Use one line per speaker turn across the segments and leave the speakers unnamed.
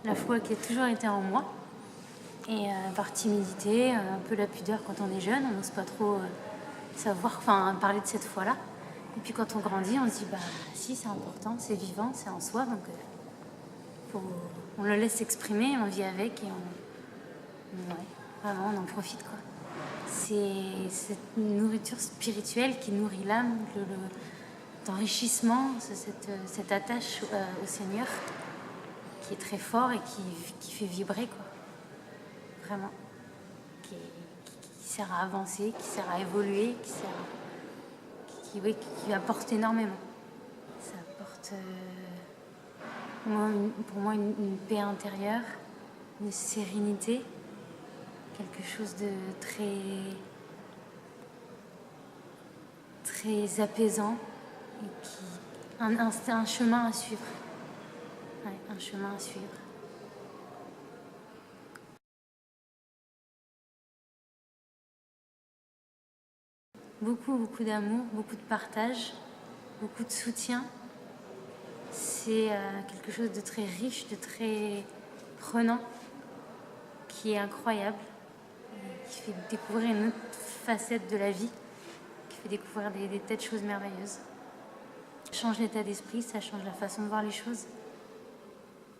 la foi qui a toujours été en moi. Et par timidité, un peu la pudeur quand on est jeune, on n'ose pas trop parler de cette foi-là. Et puis quand on grandit, on se dit, bah si, c'est important, c'est vivant, c'est en soi, donc on le laisse s'exprimer, on vit avec et vraiment on en profite, quoi. C'est cette nourriture spirituelle qui nourrit l'âme, d'enrichissement, cette attache au Seigneur qui est très fort et qui fait vibrer, quoi. Vraiment. Qui sert à avancer, qui sert à évoluer, qui apporte énormément. Ça apporte pour moi une paix intérieure, une sérénité, quelque chose de très apaisant et un chemin à suivre. Ouais, un chemin à suivre. Beaucoup d'amour, beaucoup de partage, beaucoup de soutien. C'est quelque chose de très riche, de très prenant, qui est incroyable, qui fait découvrir une autre facette de la vie, qui fait découvrir des tas de choses merveilleuses. Ça change l'état d'esprit, ça change la façon de voir les choses.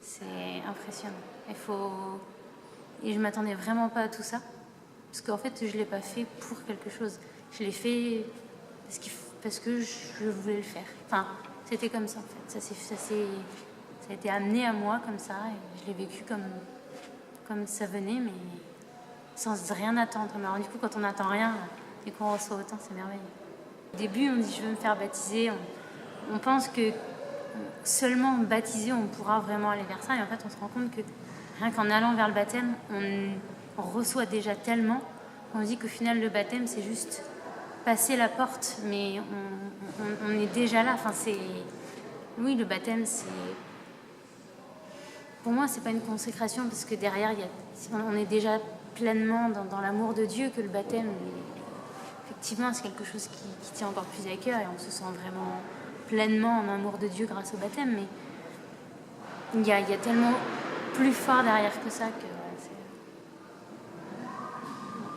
C'est impressionnant. Et je m'attendais vraiment pas à tout ça, parce qu'en fait, je l'ai pas fait pour quelque chose. Je l'ai fait parce que je voulais le faire. Enfin, c'était comme ça, en fait. Ça a été amené à moi comme ça, et je l'ai vécu comme ça venait, mais sans rien attendre. Mais alors, du coup, quand on n'attend rien et qu'on reçoit autant, c'est merveilleux. Au début, on dit je veux me faire baptiser. On pense que seulement baptisé, on pourra vraiment aller vers ça. Et en fait, on se rend compte que rien qu'en allant vers le baptême, on reçoit déjà tellement qu'on se dit qu'au final, le baptême, c'est juste passer la porte, mais on est déjà là. Enfin, oui, le baptême, pour moi, c'est pas une consécration, parce que derrière, on est déjà pleinement dans l'amour de Dieu, que le baptême, effectivement, c'est quelque chose qui tient encore plus à cœur, et on se sent vraiment pleinement en amour de Dieu grâce au baptême, mais il y a tellement plus fort derrière que ça, que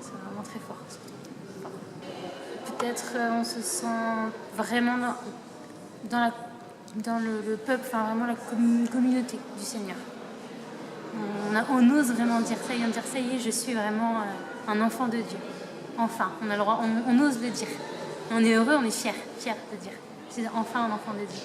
c'est vraiment très fort. Peut-être on se sent vraiment dans le peuple, enfin vraiment la communauté du Seigneur. On ose vraiment dire ça, et dire ça y est, je suis vraiment un enfant de Dieu. Enfin, on a le droit, on ose le dire. On est heureux, on est fiers de dire. Je suis enfin un enfant de Dieu.